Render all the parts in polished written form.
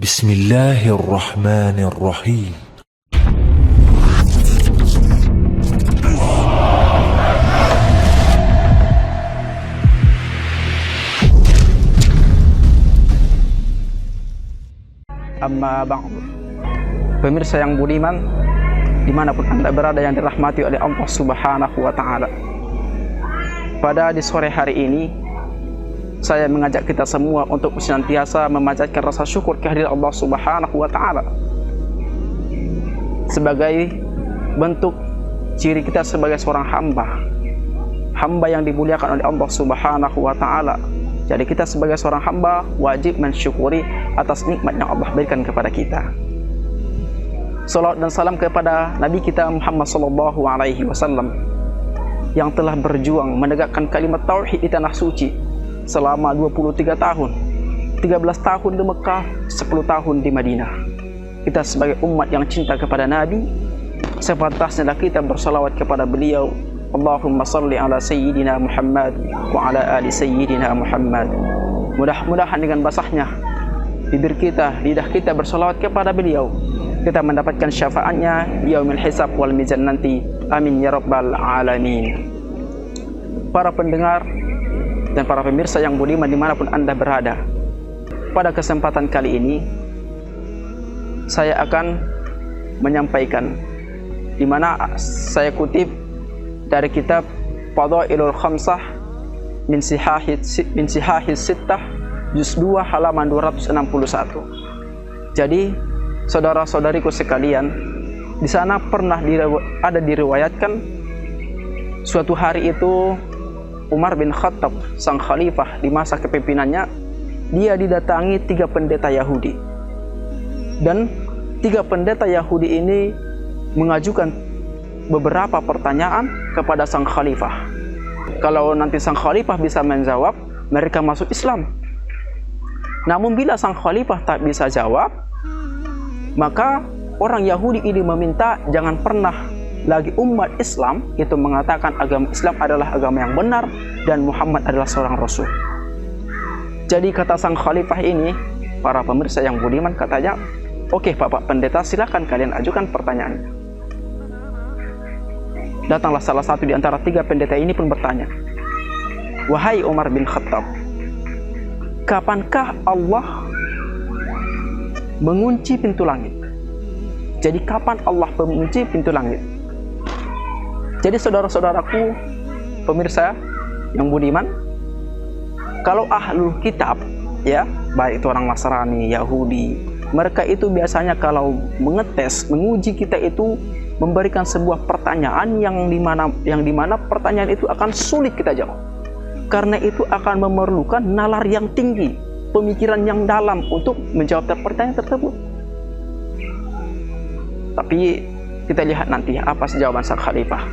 Bismillahirrahmanirrahim. Amma ba'd. Pemirsa yang budiman, dimanapun Anda berada yang dirahmati oleh Allah Subhanahu wa Ta'ala, pada di sore hari ini saya mengajak kita semua untuk senantiasa memanjatkan rasa syukur kehadirat Allah Subhanahu wa Ta'ala sebagai bentuk ciri kita sebagai seorang hamba yang dimuliakan oleh Allah Subhanahu wa Ta'ala. Jadi kita sebagai seorang hamba wajib mensyukuri atas nikmat yang Allah berikan kepada kita. Salawat dan salam kepada Nabi kita Muhammad sallallahu alaihi wasallam yang telah berjuang menegakkan kalimat tauhid di tanah suci selama 23 tahun. 13 tahun di Mekah, 10 tahun di Madinah. Kita sebagai umat yang cinta kepada Nabi, sepantasnya kita bersalawat kepada beliau. Allahumma salli ala Sayyidina Muhammad wa ala ali Sayyidina Muhammad. Mudah-mudahan dengan basahnya bibir kita, lidah kita bersalawat kepada beliau, kita mendapatkan syafaatnya yaumil hisab wal mizan nanti. Amin ya rabbal alamin. Para pendengar dan para pemirsa yang budiman dimanapun Anda berada, pada kesempatan kali ini saya akan menyampaikan, di mana saya kutip dari kitab Fadailul Khamsah min Sihahis Sittah juz 2 halaman 261. Jadi saudara-saudariku sekalian, di sana pernah ada diriwayatkan suatu hari itu Umar bin Khattab, sang khalifah di masa kepemimpinannya, dia didatangi 3 pendeta Yahudi. Dan 3 pendeta Yahudi ini mengajukan beberapa pertanyaan kepada sang khalifah. Kalau nanti sang khalifah bisa menjawab, mereka masuk Islam. Namun bila sang khalifah tak bisa jawab, maka orang Yahudi ini meminta jangan pernah lagi umat Islam itu mengatakan agama Islam adalah agama yang benar dan Muhammad adalah seorang Rasul. Jadi kata sang khalifah ini, para pemirsa yang budiman, katanya, oke Bapak Pendeta, silakan kalian ajukan pertanyaannya. Datanglah salah satu di antara 3 pendeta ini pun bertanya, wahai Umar bin Khattab, kapankah Allah mengunci pintu langit? Jadi kapan Allah mengunci pintu langit? Jadi saudara-saudaraku pemirsa yang budiman, kalau ahlul kitab, ya, baik itu orang Nasrani, Yahudi, mereka itu biasanya kalau menguji kita itu memberikan sebuah pertanyaan yang dimana pertanyaan itu akan sulit kita jawab, karena itu akan memerlukan nalar yang tinggi, pemikiran yang dalam untuk menjawab pertanyaan tersebut. Tapi kita lihat nanti apa jawaban sang khalifah.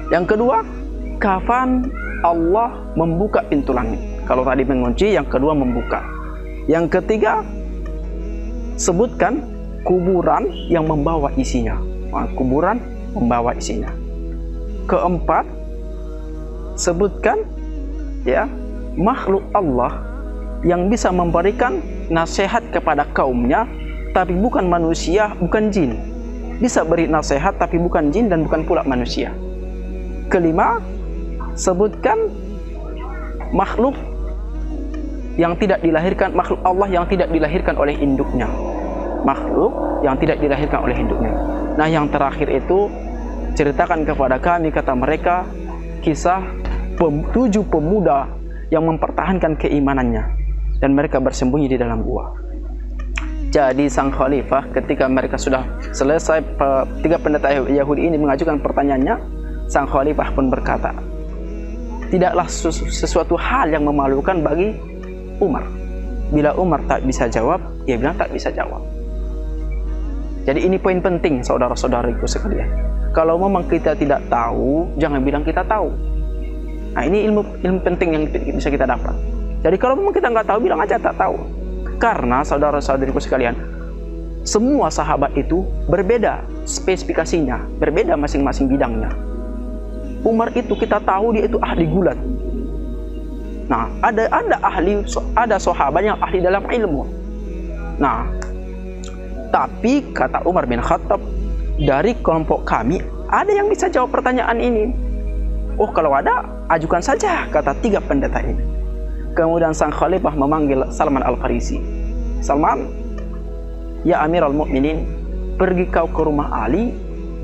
Yang kedua, kapan Allah membuka pintu langit? Kalau tadi mengunci, yang kedua membuka. Yang ketiga, sebutkan kuburan yang membawa isinya. Kuburan membawa isinya. Keempat, sebutkan ya makhluk Allah yang bisa memberikan nasihat kepada kaumnya, tapi bukan manusia, bukan jin. Bisa beri nasihat tapi bukan jin dan bukan pula manusia. Kelima, sebutkan makhluk yang tidak dilahirkan, makhluk Allah yang tidak dilahirkan oleh induknya. Makhluk yang tidak dilahirkan oleh induknya. Nah, yang terakhir itu, ceritakan kepada kami, kata mereka, kisah 7 pemuda yang mempertahankan keimanannya dan mereka bersembunyi di dalam gua. Jadi sang khalifah ketika mereka sudah selesai, 3 pendeta Yahudi ini mengajukan pertanyaannya, sang khalifah pun berkata, tidaklah sesuatu hal yang memalukan bagi Umar. Bila Umar tak bisa jawab, dia bilang tak bisa jawab. Jadi ini poin penting saudara-saudariku sekalian. Kalau memang kita tidak tahu, jangan bilang kita tahu. Nah, ini ilmu penting yang bisa kita dapat. Jadi kalau memang kita nggak tahu, bilang aja tak tahu. Karena saudara-saudariku sekalian, semua sahabat itu berbeda spesifikasinya, berbeda masing-masing bidangnya. Umar itu kita tahu dia itu ahli gulat. Nah, ada sahabat yang ahli dalam ilmu. Nah, tapi kata Umar bin Khattab, dari kelompok kami ada yang bisa jawab pertanyaan ini. Oh, kalau ada, ajukan saja, kata 3 pendeta ini. Kemudian sang khalifah memanggil Salman Al-Farisi. Salman, ya Amirul Mukminin, pergi kau ke rumah Ali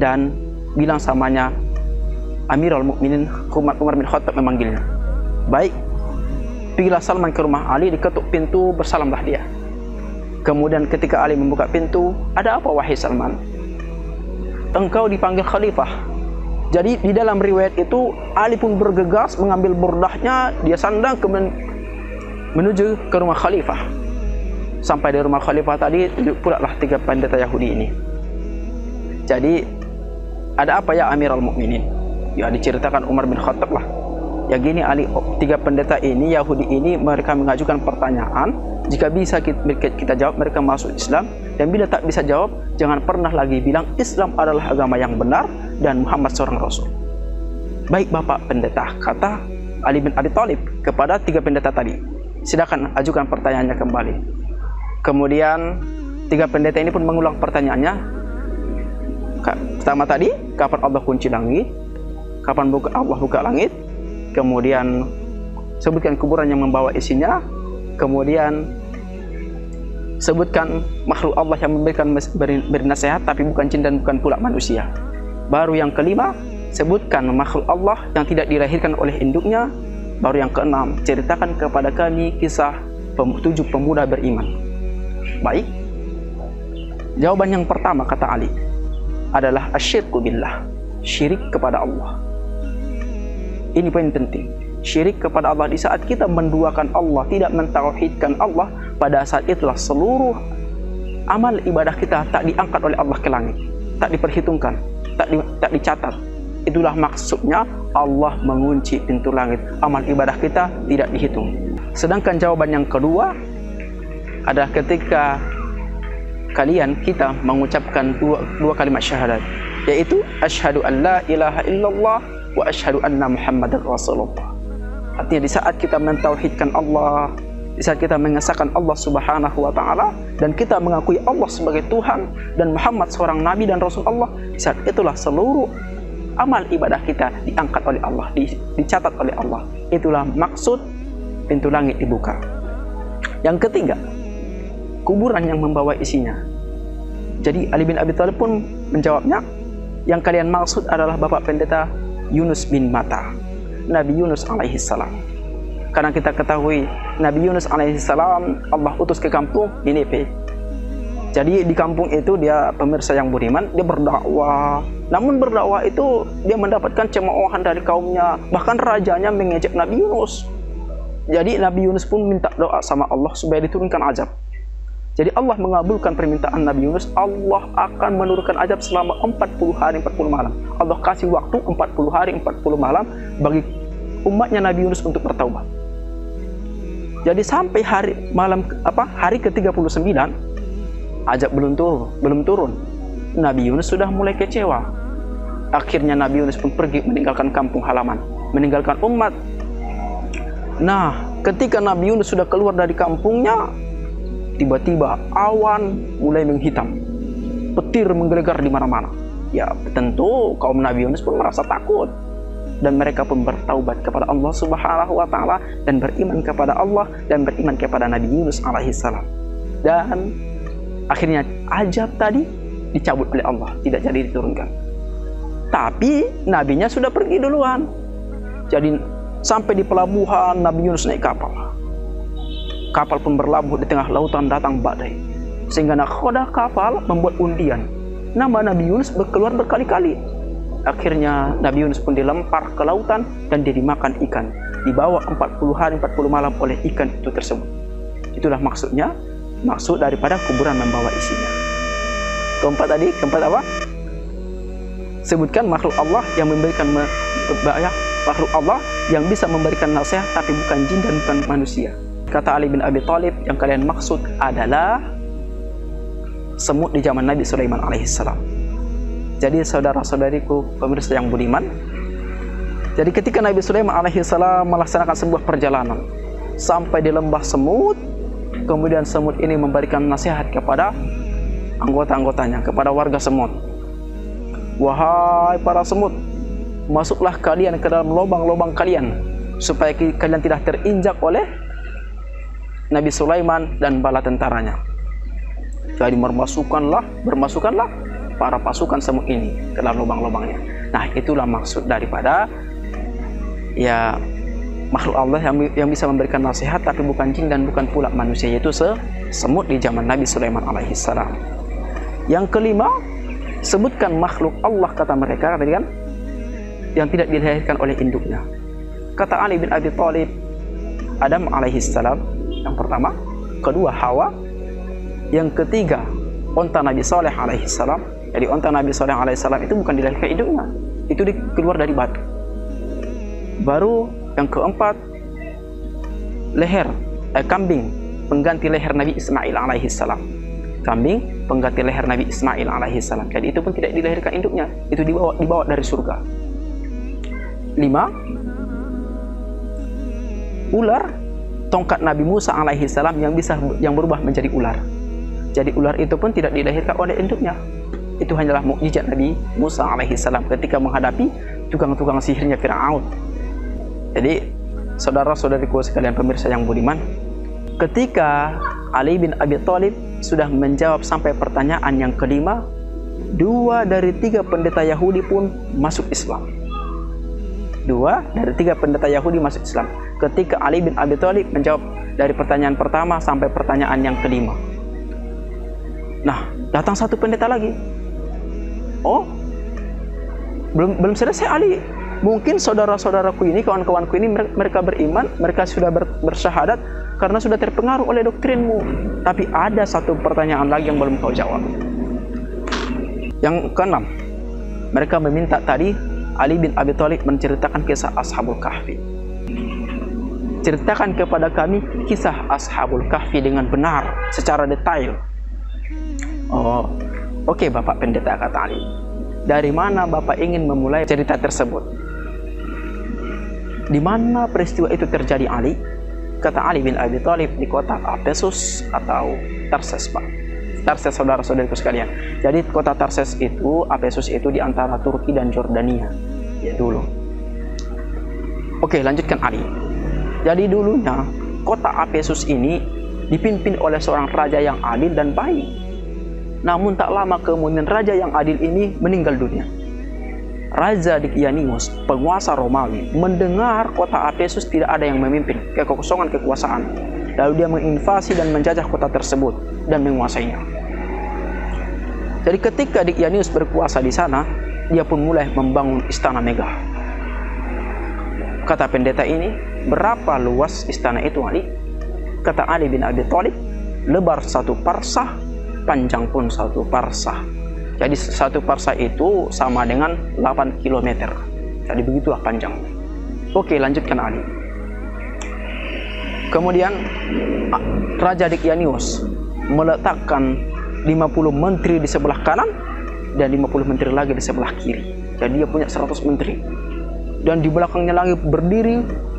dan bilang samanya, Amirul Mukminin Umar bin Khattab memanggilnya. Baik, pergilah Salman ke rumah Ali, diketuk pintu, bersalamlah dia. Kemudian ketika Ali membuka pintu, ada apa wahai Salman? Engkau dipanggil khalifah. Jadi di dalam riwayat itu Ali pun bergegas mengambil burdahnya, dia sandang kemudian menuju ke rumah khalifah. Sampai di rumah khalifah tadi pula lah 3 pendeta Yahudi ini. Jadi ada apa ya Amirul Mukminin? Ya diceritakan Umar bin Khattab lah. Ya gini Ali, 3 pendeta ini Yahudi ini mereka mengajukan pertanyaan, jika bisa kita jawab mereka masuk Islam, dan bila tak bisa jawab jangan pernah lagi bilang Islam adalah agama yang benar dan Muhammad seorang Rasul. Baik Bapak pendeta, kata Ali bin Abi Thalib kepada 3 pendeta tadi, silakan ajukan pertanyaannya kembali. Kemudian 3 pendeta ini pun mengulang pertanyaannya. Pertama tadi, kapan Allah kunci langit? Kapan Allah buka langit? Kemudian sebutkan kuburan yang membawa isinya. Kemudian sebutkan makhluk Allah yang beri nasihat tapi bukan jin dan bukan pula manusia. Baru yang kelima, sebutkan makhluk Allah yang tidak dilahirkan oleh induknya. Baru yang keenam, ceritakan kepada kami kisah 7 pemuda beriman. Baik, jawaban yang pertama kata Ali adalah asyirku billah, syirik kepada Allah. Ini poin penting, syirik kepada Allah. Di saat kita menduakan Allah, tidak mentauhidkan Allah, pada saat itulah seluruh amal ibadah kita tak diangkat oleh Allah ke langit, tak diperhitungkan, tak dicatat. Itulah maksudnya Allah mengunci pintu langit, amal ibadah kita tidak dihitung. Sedangkan jawaban yang kedua adalah ketika kita mengucapkan dua kalimat syahadat, yaitu asyhadu an la ilaha illallah wa asyhadu anna Muhammadar Rasulullah. Artinya di saat kita mentauhidkan Allah, di saat kita mengesahkan Allah Subhanahu wa taala dan kita mengakui Allah sebagai Tuhan dan Muhammad seorang nabi dan rasul Allah, di saat itulah seluruh amal ibadah kita diangkat oleh Allah, dicatat oleh Allah. Itulah maksud pintu langit dibuka. Yang ketiga, kuburan yang membawa isinya. Jadi Ali bin Abi Thalib pun menjawabnya, yang kalian maksud adalah Bapak Pendeta Yunus bin Matta, Nabi Yunus alaihi salam. Karena kita ketahui Nabi Yunus alaihi salam Allah utus ke kampung Ninive. Jadi di kampung itu dia, pemirsa yang budiman, dia berdakwah. Namun berdakwah itu dia mendapatkan cemoohan dari kaumnya, bahkan rajanya mengejek Nabi Yunus. Jadi Nabi Yunus pun minta doa sama Allah supaya diturunkan azab. Jadi Allah mengabulkan permintaan Nabi Yunus. Allah akan menurunkan azab selama 40 hari 40 malam. Allah kasih waktu 40 hari 40 malam bagi umatnya Nabi Yunus untuk bertaubat. Jadi sampai hari ke-39 azab belum turun. Nabi Yunus sudah mulai kecewa. Akhirnya Nabi Yunus pun pergi meninggalkan kampung halaman, meninggalkan umat. Nah, ketika Nabi Yunus sudah keluar dari kampungnya, tiba-tiba awan mulai menghitam, petir menggelegar di mana-mana. Ya, tentu kaum Nabi Yunus pun merasa takut dan mereka pun bertaubat kepada Allah Subhanahu wa taala dan beriman kepada Allah dan beriman kepada Nabi Yunus alaihi salam. Dan akhirnya azab tadi dicabut oleh Allah, tidak jadi diturunkan. Tapi nabinya sudah pergi duluan. Jadi sampai di pelabuhan Nabi Yunus naik kapal. Kapal pun berlabuh di tengah lautan, datang badai. Sehingga nakhoda kapal membuat undian. Nama Nabi Yunus keluar berkali-kali. Akhirnya Nabi Yunus pun dilempar ke lautan dan dia dimakan ikan. Dibawa 40 hari 40 malam oleh ikan itu tersebut. Itulah maksudnya, maksud daripada kuburan membawa isinya. Keempat apa? Sebutkan makhluk Allah yang memberikan makhluk Allah yang bisa memberikan nasihat tapi bukan jin dan bukan manusia. Kata Ali bin Abi Thalib, yang kalian maksud adalah semut di zaman Nabi Sulaiman alaihissalam. Jadi saudara-saudariku pemirsa yang budiman, jadi ketika Nabi Sulaiman alaihissalam melaksanakan sebuah perjalanan sampai di lembah semut, Kemudian semut ini memberikan nasihat kepada anggota-anggotanya, kepada warga semut. Wahai para semut, masuklah kalian ke dalam lubang-lubang kalian, supaya kalian tidak terinjak oleh Nabi Sulaiman dan bala tentaranya. Jadi bermasukkanlah para pasukan semut ini ke dalam lubang-lubangnya. Nah, itulah maksud daripada ya makhluk Allah yang bisa memberikan nasihat, tapi bukan jin dan bukan pula manusia, yaitu semut di zaman Nabi Sulaiman alaihissalam. Yang kelima, sebutkan makhluk Allah, kata mereka tadi kan, yang tidak dilahirkan oleh induknya. Kata Ali bin Abi Thalib, Adam alaihissalam yang pertama, kedua Hawa, yang ketiga onta Nabi Saleh alaihissalam. Jadi onta Nabi Saleh alaihissalam itu bukan dilahirkan induknya, itu keluar dari batu. Baru yang keempat, kambing pengganti leher Nabi Ismail alaihissalam. Kambing pengganti leher Nabi Ismail alaihissalam. Jadi itu pun tidak dilahirkan induknya, itu dibawa dari surga. 5, ular tongkat Nabi Musa alaihissalam yang berubah menjadi ular. Jadi ular itu pun tidak dilahirkan oleh induknya. Itu hanyalah mukjizat Nabi Musa alaihissalam ketika menghadapi tukang-tukang sihirnya Fir'aun. Jadi saudara-saudariku sekalian pemirsa yang budiman, ketika Ali bin Abi Thalib sudah menjawab sampai pertanyaan yang kelima, 2 dari 3 pendeta Yahudi pun masuk Islam. 2 dari 3 pendeta Yahudi masuk Islam ketika Ali bin Abi Thalib menjawab dari pertanyaan pertama sampai pertanyaan yang kelima. Nah, datang satu pendeta lagi. Oh, belum selesai Ali. Mungkin saudara-saudaraku ini, kawan-kawanku ini, mereka beriman, mereka sudah bersyahadat karena sudah terpengaruh oleh doktrinmu. Tapi ada satu pertanyaan lagi yang belum kau jawab. Yang keenam, mereka meminta tadi Ali bin Abi Thalib menceritakan kisah Ashabul Kahfi. Ceritakan kepada kami kisah Ashabul Kahfi dengan benar, secara detail. Oh, oke Bapak Pendeta, kata Ali. Dari mana Bapak ingin memulai cerita tersebut? Di mana peristiwa itu terjadi, Ali? Kata Ali bin Abi Thalib, di kota Ephesus atau Tarses, Pak. Tarses, saudara-saudariku sekalian. Jadi kota Tarses itu, Ephesus itu di antara Turki dan Jordania ya dulu. Oke, lanjutkan Ali. Jadi dulunya kota Ephesus ini dipimpin oleh seorang raja yang adil dan baik. Namun tak lama kemudian raja yang adil ini meninggal dunia. Raja Dikianius, penguasa Romawi, mendengar kota Ephesus tidak ada yang memimpin, kekosongan kekuasaan. Lalu dia menginvasi dan menjajah kota tersebut dan menguasainya. Jadi ketika Dikianius berkuasa di sana, dia pun mulai membangun istana megah. Kata pendeta ini, berapa luas istana itu, Ali? Kata Ali bin Abi Thalib, lebar 1 parsah, panjang pun 1 parsah. Jadi 1 parsah itu sama dengan 8 km. Jadi begitulah panjang. Oke, lanjutkan Ali. Kemudian Raja Dikianius meletakkan 50 menteri di sebelah kanan dan 50 menteri lagi di sebelah kiri. Jadi dia punya 100 menteri. Dan di belakangnya lagi berdiri 6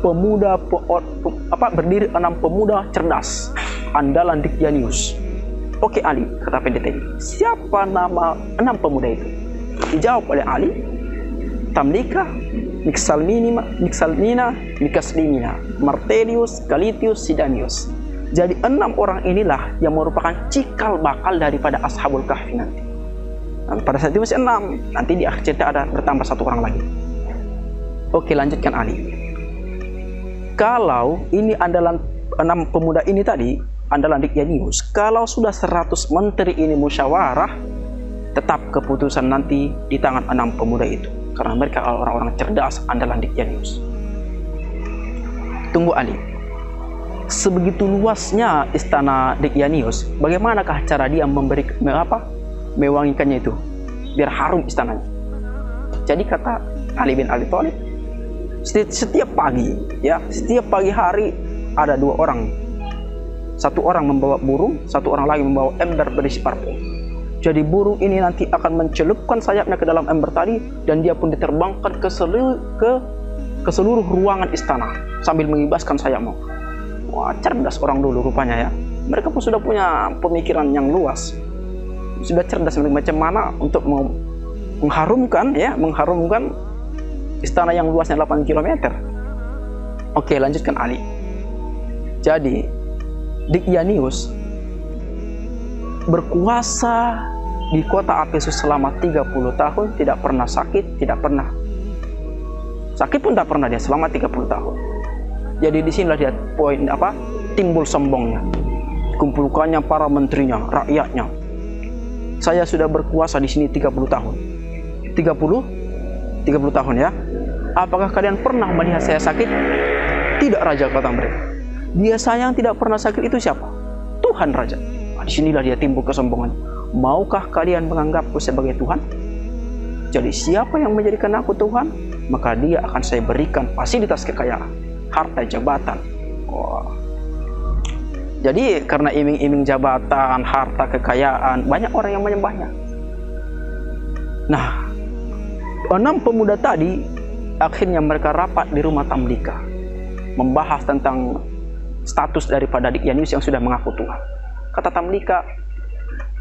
pemuda cerdas, andalan Dikianius. Oke Ali, kata pendeta ini, siapa nama 6 pemuda itu? Dijawab oleh Ali, Tamlika, Mixalmina, Mikaslimina, Martelius, Galitius, Sidanius. Jadi 6 orang inilah yang merupakan cikal bakal daripada Ashabul Kahfi nanti. Dan pada saat itu masih 6, nanti di akhir cerita ada bertambah 1 orang lagi. Oke, lanjutkan Ali. Kalau ini andalan 6 pemuda ini tadi, andalan Dikianius, kalau sudah 100 menteri ini musyawarah, tetap keputusan nanti di tangan 6 pemuda itu, karena mereka orang-orang cerdas, andalan Dikianius. Tunggu Ali, sebegitu luasnya istana Dikianius, bagaimanakah cara dia mewangikannya itu biar harum istananya? Jadi kata Ali bin Abi Thalib, setiap pagi hari ada 2 orang. 1 orang membawa burung, 1 orang lagi membawa ember berisi parfum. Jadi burung ini nanti akan mencelupkan sayapnya ke dalam ember tadi, dan dia pun diterbangkan ke seluruh ruangan istana sambil mengibaskan sayapnya. Wah, cerdas orang dulu rupanya ya. Mereka pun sudah punya pemikiran yang luas, sudah cerdas macam mana untuk mengharumkan istana yang luasnya 8 km. Oke, lanjutkan Ali. Jadi Dicjanius berkuasa di kota Efesus selama 30 tahun, tidak pernah sakit, pun tidak pernah dia selama 30 tahun. Jadi di sinilah dia poin timbul sombongnya. Kumpulkannya para menterinya, rakyatnya. Saya sudah berkuasa di sini 30 tahun. 30 tahun ya. Apakah kalian pernah melihat saya sakit? Tidak, raja, kata mereka. Dia sayang tidak pernah sakit itu siapa? Tuhan, raja. Di sinilah dia timbul kesombongan. Maukah kalian menganggapku sebagai Tuhan? Jadi siapa yang menjadikan aku Tuhan, maka dia akan saya berikan fasilitas kekayaan, harta, jabatan. Jadi karena iming-iming jabatan, harta, kekayaan, banyak orang yang menyembahnya. Nah, 6 pemuda tadi akhirnya mereka rapat di rumah Tamlika, membahas tentang status daripada Dicjanius yang sudah mengaku Tuhan. Kata Tamlika,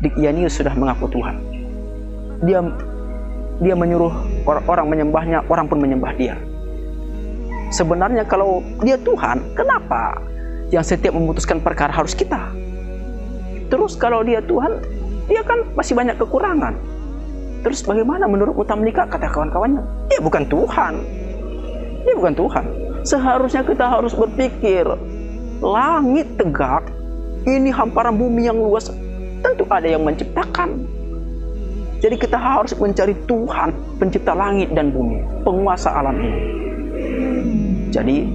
Dicjanius sudah mengaku Tuhan. Dia menyuruh orang menyembahnya, orang pun menyembah dia. Sebenarnya kalau dia Tuhan, kenapa yang setiap memutuskan perkara harus kita? Terus kalau dia Tuhan, dia kan masih banyak kekurangan. Terus bagaimana menurut Tamlika, kata kawan-kawannya? Dia bukan Tuhan. Seharusnya kita harus berpikir, langit tegak, ini hamparan bumi yang luas, tentu ada yang menciptakan. Jadi kita harus mencari Tuhan, pencipta langit dan bumi, penguasa alam ini. Jadi,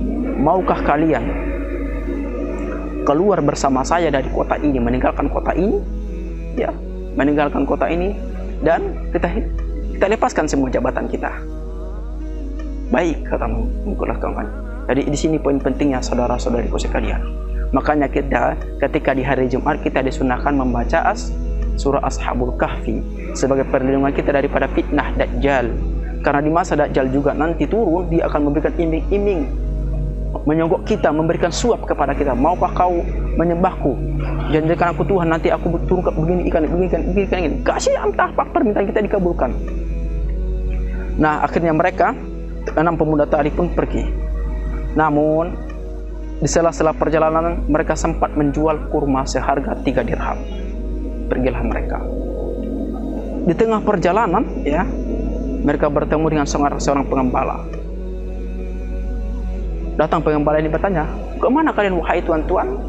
maukah kalian keluar bersama saya dari kota ini, meninggalkan kota ini, dan kita lepaskan semua jabatan kita? Baik, kata kawan. Jadi di sini poin pentingnya, saudara-saudariku sekalian. Makanya kita ketika di hari Jumat kita disunahkan membaca surah Ashabul Kahfi sebagai perlindungan kita daripada fitnah Dajjal. Karena di masa Dajjal juga nanti turun, dia akan memberikan iming-iming, menyogok kita, memberikan suap kepada kita. Maukah kau menyembahku? Janjikan aku Tuhan, nanti aku turun ke begini. Kasih entah apa permintaan kita dikabulkan. Nah, akhirnya mereka 6 pemuda tadi pun pergi. Namun di sela-sela perjalanan mereka sempat menjual kurma seharga 3 dirham. Pergilah mereka. Di tengah perjalanan mereka bertemu dengan seorang pengembala. Datang pengembala ini bertanya, "Kemana kalian wahai tuan-tuan?"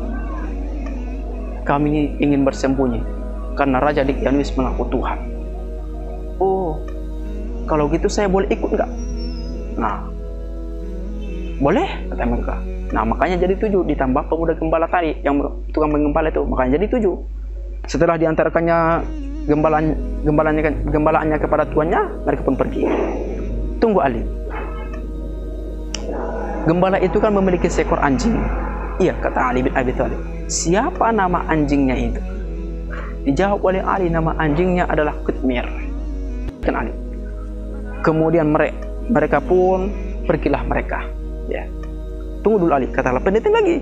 "Kami ingin bersembunyi karena Raja Dicjanius mengaku Tuhan." "Oh, kalau gitu saya boleh ikut nggak?" "Nah, boleh," kata mereka. Nah, makanya jadi 7, ditambah pemuda gembala tadi, yang tukang menggembala itu, makanya jadi 7. Setelah diantarkannya gembalaannya kepada tuannya, mereka pun pergi. Tunggu Ali. Gembala itu kan memiliki seekor anjing. Iya, kata Ali bin Abi Thalib. Siapa nama anjingnya itu? Dijawab oleh Ali, nama anjingnya adalah Qitmir. Kan Ali. Kemudian mereka pun pergilah mereka. Ya. Tunggu dulu Ali, katalah pendidik lagi.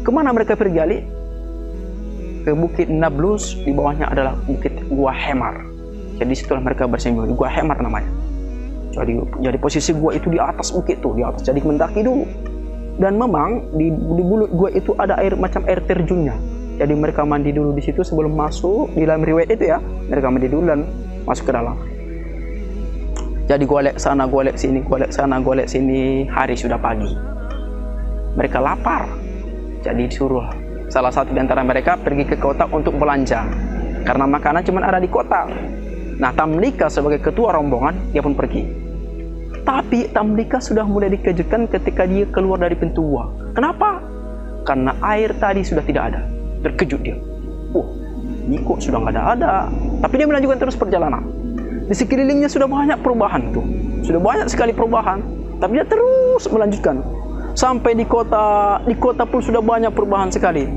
Kemana mereka pergi Ali? Ke Bukit Nablus, di bawahnya adalah Bukit Gua Hemar. Jadi situlah mereka bersembunyi, Gua Hemar namanya. Jadi posisi gua itu di atas bukit tuh, di atas. Jadi mendaki dulu. Dan memang di mulut gua itu ada macam air terjunnya. Jadi mereka mandi dulu di situ sebelum masuk. Di dalam riwayat itu ya, mereka mandi dulu dan masuk ke dalam. Jadi golek sana, golek sini, golek sana, golek sini. Hari sudah pagi. Mereka lapar. Jadi disuruh salah satu di antara mereka pergi ke kota untuk belanja. Karena makanan cuma ada di kota. Nah, Tamlika sebagai ketua rombongan, dia pun pergi. Tapi Tamlika sudah mulai dikejutkan ketika dia keluar dari pintu gua. Kenapa? Karena air tadi sudah tidak ada. Terkejut dia. Ini kok sudah nggak ada. Tapi dia melanjutkan terus perjalanan. Di sekelilingnya sudah banyak perubahan tuh. Sudah banyak sekali perubahan. Tapi dia terus melanjutkan. Sampai di kota pun sudah banyak perubahan sekali.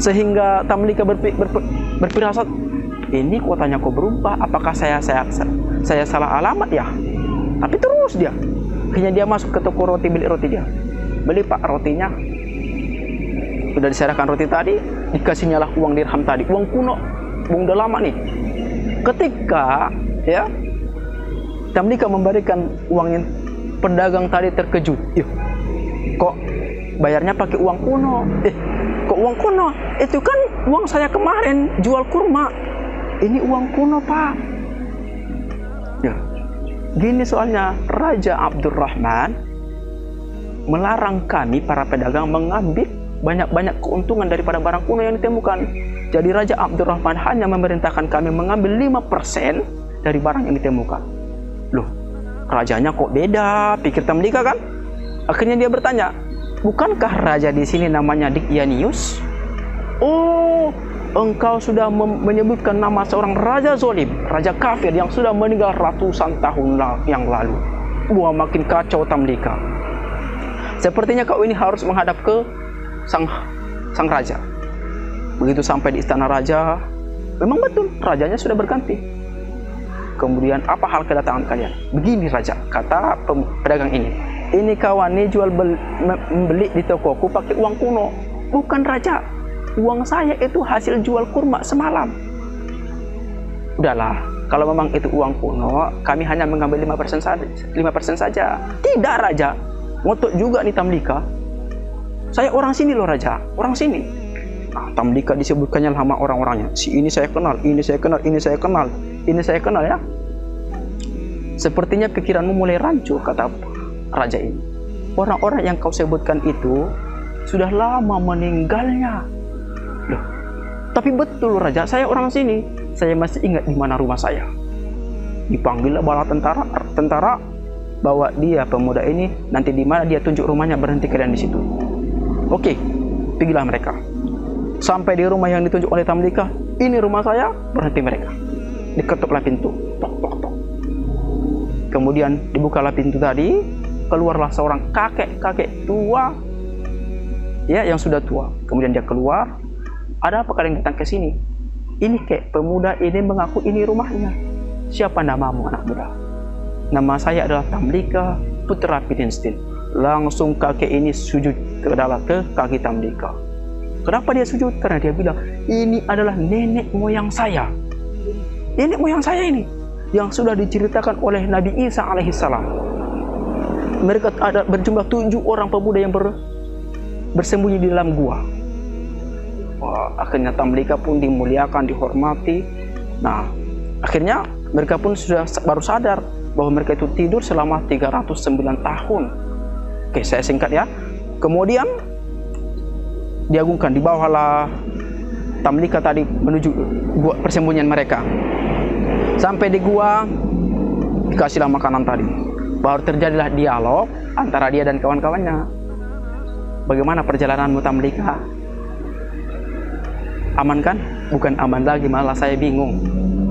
Sehingga Tamlika berfirasat, ini kotanya kok berubah, apakah saya salah alamat ya? Tapi terus dia, akhirnya dia masuk ke toko roti, beli roti dia. Beli pak rotinya. Sudah diserahkan roti tadi, dikasihnya lah uang dirham tadi, uang kuno, uang udah lama nih. Ketika ya Tamlika memberikan uangnya, pedagang tadi terkejut. Kok bayarnya pakai uang kuno? Kok uang kuno? Itu kan uang saya kemarin jual kurma. Ini uang kuno, Pak. Ya. Gini soalnya, Raja Abdurrahman melarang kami para pedagang mengambil banyak-banyak keuntungan daripada barang kuno yang ditemukan. Jadi Raja Abdurrahman hanya memerintahkan kami mengambil 5% dari barang yang ditemukan. Loh, rajanya kok beda? Pikir Tamlika kan? Akhirnya dia bertanya, bukankah raja di sini namanya Dicyanus? Oh, engkau sudah menyebutkan nama seorang raja zolim, raja kafir yang sudah meninggal ratusan tahun yang lalu. Wah, makin kacau Tamlika. Sepertinya kau ini harus menghadap ke sang raja. Begitu sampai di istana raja, memang betul rajanya sudah berganti. Kemudian, apa hal kedatangan kalian? Begini raja, kata pedagang ini kawan nih jual beli di tokoku pakai uang kuno. Bukan raja, uang saya itu hasil jual kurma semalam. Udahlah, kalau memang itu uang kuno, kami hanya mengambil 5% saja. Tidak raja, ngotot juga nih Tamlika. Saya orang sini loh raja, orang sini. Nah, Tamlika disebutkannya sama orang-orangnya. Si ini saya kenal, ini saya kenal, ini saya kenal, ini saya kenal ya. Sepertinya pikiranmu mulai rancu, kata raja ini. Orang-orang yang kau sebutkan itu sudah lama meninggalnya. Loh, tapi betul raja, saya orang sini. Saya masih ingat di mana rumah saya. Dipanggillah bala tentara, bawa dia pemuda ini, nanti di mana dia tunjuk rumahnya, berhenti kalian di situ. Oke, pergilah mereka. Sampai di rumah yang ditunjuk oleh Tamlika, ini rumah saya, berhenti mereka. Diketuklah pintu, tok tok tok. Kemudian dibukalah pintu tadi, keluarlah seorang kakek tua, ya yang sudah tua. Kemudian dia keluar. Ada apa kalian datang ke sini? Ini kek pemuda ini mengaku ini rumahnya. Siapa namamu anak muda? Nama saya adalah Tamlika, putra Pidenstine. Langsung kakek ini sujud ke kaki Tamlika. Kenapa dia sujud? Karena dia bilang, ini adalah nenek moyang saya. Nenek moyang saya ini yang sudah diceritakan oleh Nabi Isa alaihissalam. Mereka ada berjumlah 7 orang pemuda yang bersembunyi di dalam gua. Wah, akhirnya Tamlika pun dimuliakan, dihormati. Nah, akhirnya mereka pun baru sadar bahwa mereka itu tidur selama 309 tahun. Oke, saya singkat ya. Kemudian diagungkan, dibawalah Tamlika tadi menuju gua persembunyian mereka. Sampai di gua, dikasihlah makanan tadi. Baru terjadilah dialog antara dia dan kawan-kawannya. Bagaimana perjalananmu Tamlika? Aman kan? Bukan aman lagi, malah saya bingung.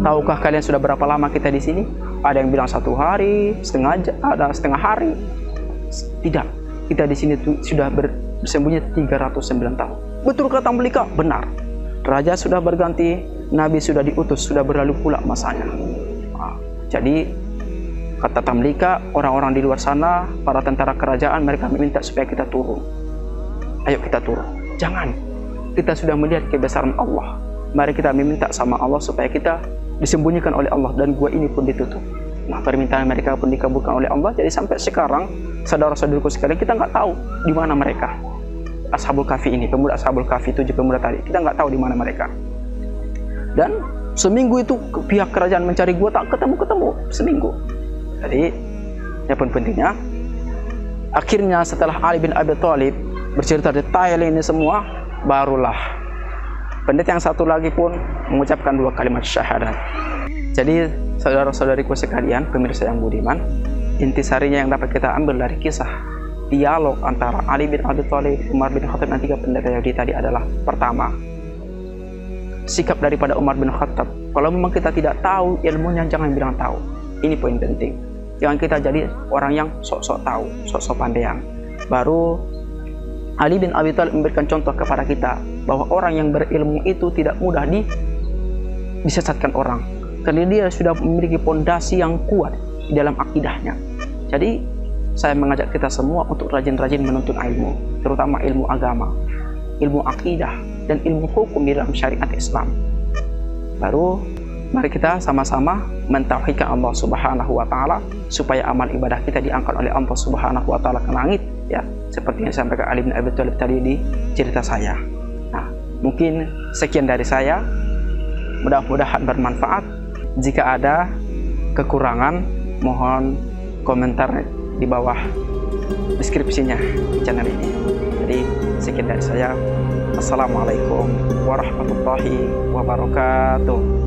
Tahukah kalian sudah berapa lama kita di sini? Ada yang bilang 1 hari, ada setengah hari. Tidak, kita di sini sudah bersembunyi 309 tahun. Betul kata Tamlika? Benar. Raja sudah berganti, Nabi sudah diutus, sudah berlalu pula masanya. Nah, jadi kata Tamlika, orang-orang di luar sana, para tentara kerajaan, mereka meminta supaya kita turun. Ayo kita turun. Jangan. Kita sudah melihat kebesaran Allah. Mari kita meminta sama Allah supaya kita disembunyikan oleh Allah dan gua ini pun ditutup. Nah, permintaan mereka pun dikabulkan oleh Allah. Jadi sampai sekarang, saudara-saudaraku sekalian, kita nggak tahu di mana mereka. Ashabul Kahfi ini, pemuda Ashabul Kahfi, 7 pemuda tadi, kita nggak tahu di mana mereka. Dan seminggu itu pihak kerajaan mencari gua, tak ketemu seminggu. Jadi, yang pun pentingnya, akhirnya setelah Ali bin Abi Thalib bercerita detail ini semua, barulah pendeta yang satu lagi pun mengucapkan 2 kalimat syahadat. Jadi saudara-saudariku sekalian, pemirsa yang budiman, intisarinya yang dapat kita ambil dari kisah dialog antara Ali bin Abi Thalib, Umar bin Khattab dan 3 pendeta Yahudi tadi adalah, pertama, sikap daripada Umar bin Khattab. Kalau memang kita tidak tahu ilmunya, jangan bilang tahu. Ini poin penting. Jangan kita jadi orang yang sok-sok tahu, sok-sok pandean. Baru Ali bin Abi Thalib memberikan contoh kepada kita bahwa orang yang berilmu itu tidak mudah disesatkan orang, karena dia sudah memiliki fondasi yang kuat di dalam akidahnya. Jadi saya mengajak kita semua untuk rajin-rajin menuntut ilmu, terutama ilmu agama. ilmu akidah, dan ilmu hukum di dalam syariat Islam. Baru mari kita sama-sama mentauhidkan Allah Subhanahu wa taala supaya amal ibadah kita diangkat oleh Allah Subhanahu wa taala ke langit, ya, seperti yang disampaikan Ali bin Abi Thalib tadi di cerita saya. Nah, mungkin sekian dari saya. Mudah-mudahan bermanfaat. Jika ada kekurangan, mohon komentar di bawah deskripsinya di channel ini. Jadi sekian dari saya. Assalamualaikum warahmatullahi wabarakatuh.